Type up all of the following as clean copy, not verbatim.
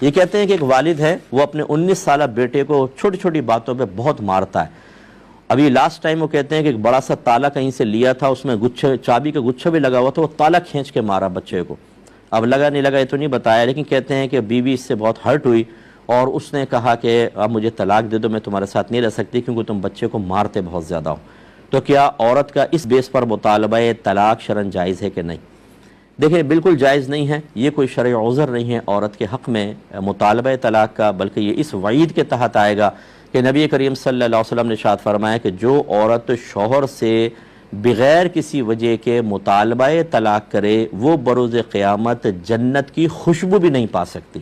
یہ کہتے ہیں کہ ایک والد ہے وہ اپنے 19 سالہ بیٹے کو چھوٹی چھوٹی باتوں پہ بہت مارتا ہے. ابھی لاسٹ ٹائم وہ کہتے ہیں کہ ایک بڑا سا تالا کہیں سے لیا تھا, اس میں چابی کا گچھا بھی لگا ہوا تھا, وہ تالا کھینچ کے مارا بچے کو. اب لگا نہیں لگا یہ تو نہیں بتایا, لیکن کہتے ہیں کہ بیوی اس سے بہت ہرٹ ہوئی اور اس نے کہا کہ اب مجھے طلاق دے دو, میں تمہارے ساتھ نہیں رہ سکتی کیونکہ تم بچے کو مارتے بہت زیادہ ہو. تو کیا عورت کا اس بیس پر مطالبہ طلاق شرعاً جائز ہے کہ نہیں؟ دیکھیں بالکل جائز نہیں ہے, یہ کوئی شرعی عذر نہیں ہے عورت کے حق میں مطالبہ طلاق کا, بلکہ یہ اس وعید کے تحت آئے گا کہ نبی کریم صلی اللہ علیہ وسلم نے ارشاد فرمایا کہ جو عورت شوہر سے بغیر کسی وجہ کے مطالبہ طلاق کرے وہ بروز قیامت جنت کی خوشبو بھی نہیں پا سکتی.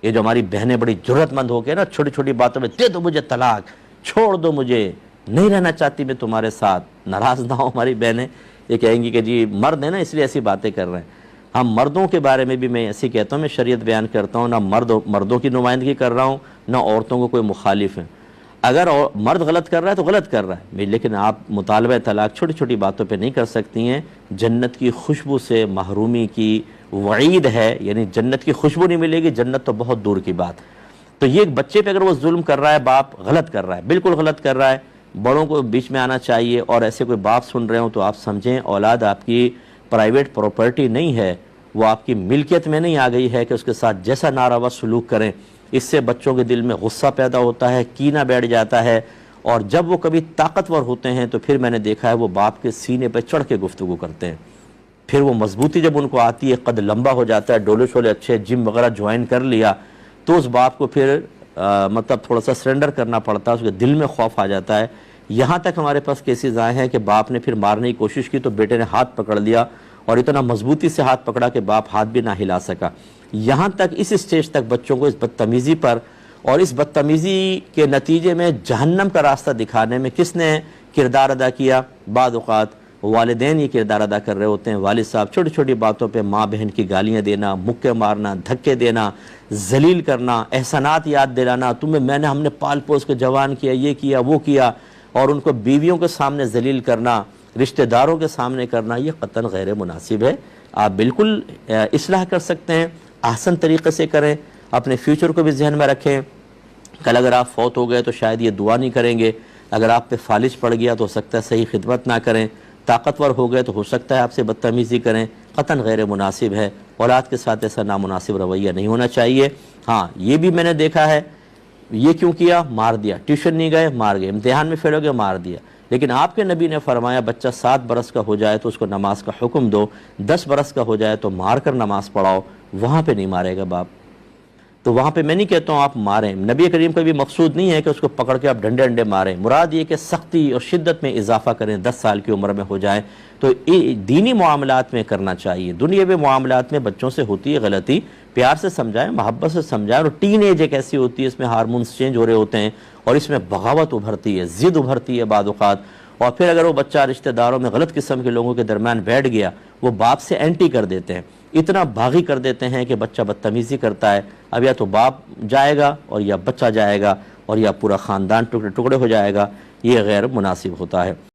یہ جو ہماری بہنیں بڑی جرت مند ہو کے نا چھوٹی چھوٹی باتوں میں دے دو مجھے طلاق, چھوڑ دو مجھے, نہیں رہنا چاہتی میں تمہارے ساتھ, ناراض نہ ہو ہماری بہنیں, یہ کہیں گی کہ جی مرد ہیں نا اس لیے ایسی باتیں کر رہے ہیں. ہم مردوں کے بارے میں بھی میں ایسی کہتا ہوں, میں شریعت بیان کرتا ہوں, نہ مردوں کی نمائندگی کر رہا ہوں نہ عورتوں کو کوئی مخالف ہے. اگر مرد غلط کر رہا ہے تو غلط کر رہا ہے, لیکن آپ مطالبہ طلاق چھوٹی چھوٹی باتوں پہ نہیں کر سکتی ہیں. جنت کی خوشبو سے محرومی کی وعید ہے, یعنی جنت کی خوشبو نہیں ملے گی, جنت تو بہت دور کی بات. تو یہ ایک بچے پہ اگر وہ ظلم کر رہا ہے, باپ غلط کر رہا ہے, بالکل غلط کر رہا ہے. بڑوں کو بیچ میں آنا چاہیے, اور ایسے کوئی باپ سن رہے ہوں تو آپ سمجھیں اولاد آپ کی پرائیویٹ پراپرٹی نہیں ہے, وہ آپ کی ملکیت میں نہیں آ گئی ہے کہ اس کے ساتھ جیسا ناروا سلوک کریں. اس سے بچوں کے دل میں غصہ پیدا ہوتا ہے, کینہ بیٹھ جاتا ہے, اور جب وہ کبھی طاقتور ہوتے ہیں تو پھر میں نے دیکھا ہے وہ باپ کے سینے پہ چڑھ کے گفتگو کرتے ہیں. پھر وہ مضبوطی جب ان کو آتی ہے, قد لمبا ہو جاتا ہے, ڈولے شولے اچھے, جم وغیرہ جوائن کر لیا, تو اس باپ کو پھر مطلب تھوڑا سا سرنڈر کرنا پڑتا ہے, اس کے دل میں خوف آ جاتا ہے. یہاں تک ہمارے پاس کیسز آئے ہیں کہ باپ نے پھر مارنے کی کوشش کی تو بیٹے نے ہاتھ پکڑ لیا, اور اتنا مضبوطی سے ہاتھ پکڑا کہ باپ ہاتھ بھی نہ ہلا سکا. یہاں تک اس اسٹیج تک بچوں کو اس بدتمیزی پر اور اس بدتمیزی کے نتیجے میں جہنم کا راستہ دکھانے میں کس نے کردار ادا کیا؟ بعض اوقات والدین یہ کردار ادا کر رہے ہوتے ہیں. والد صاحب چھوٹی چھوٹی باتوں پہ ماں بہن کی گالیاں دینا, مکے مارنا, دھکے دینا, ذلیل کرنا, احسانات یاد دلانا, ہم نے پال پوس کے جوان کیا, یہ کیا وہ کیا, اور ان کو بیویوں کے سامنے ذلیل کرنا, رشتہ داروں کے سامنے کرنا, یہ قطعاً غیر مناسب ہے. آپ بالکل اصلاح کر سکتے ہیں, احسن طریقے سے کریں, اپنے فیوچر کو بھی ذہن میں رکھیں. کل اگر آپ فوت ہو گئے تو شاید یہ دعا نہیں کریں گے, اگر آپ پہ فالج پڑ گیا تو ہو سکتا ہے صحیح خدمت نہ کریں, طاقتور ہو گئے تو ہو سکتا ہے آپ سے بدتمیزی کریں. قطعاً غیر مناسب ہے, اولاد کے ساتھ ایسا نامناسب رویہ نہیں ہونا چاہیے. ہاں یہ بھی میں نے دیکھا ہے, یہ کیوں کیا؟ مار دیا, ٹیوشن نہیں گئے مار گئے, امتحان میں فیل ہو گئے مار دیا. لیکن آپ کے نبی نے فرمایا بچہ 7 برس کا ہو جائے تو اس کو نماز کا حکم دو, 10 برس کا ہو جائے تو مار کر نماز پڑھاؤ. وہاں پہ نہیں مارے گا باپ, تو وہاں پہ میں نہیں کہتا ہوں آپ ماریں. نبی کریم کا بھی مقصود نہیں ہے کہ اس کو پکڑ کے آپ ڈنڈے ڈنڈے ماریں, مراد یہ کہ سختی اور شدت میں اضافہ کریں. 10 سال کی عمر میں ہو جائے تو دینی معاملات میں کرنا چاہیے. دنیاوی معاملات میں بچوں سے ہوتی ہے غلطی, پیار سے سمجھائیں, محبت سے سمجھائیں. اور ٹین ایج ایک ایسی ہوتی ہے, اس میں ہارمونز چینج ہو رہے ہوتے ہیں, اور اس میں بغاوت ابھرتی ہے, ضد ابھرتی ہے بعض اوقات. اور پھر اگر وہ بچہ رشتہ داروں میں غلط قسم کے لوگوں کے درمیان بیٹھ گیا, وہ باپ سے اینٹی کر دیتے ہیں, اتنا باغی کر دیتے ہیں کہ بچہ بدتمیزی کرتا ہے. اب یا تو باپ جائے گا اور یا بچہ جائے گا, اور یا پورا خاندان ٹکڑے ٹکڑے ہو جائے گا. یہ غیر مناسب ہوتا ہے.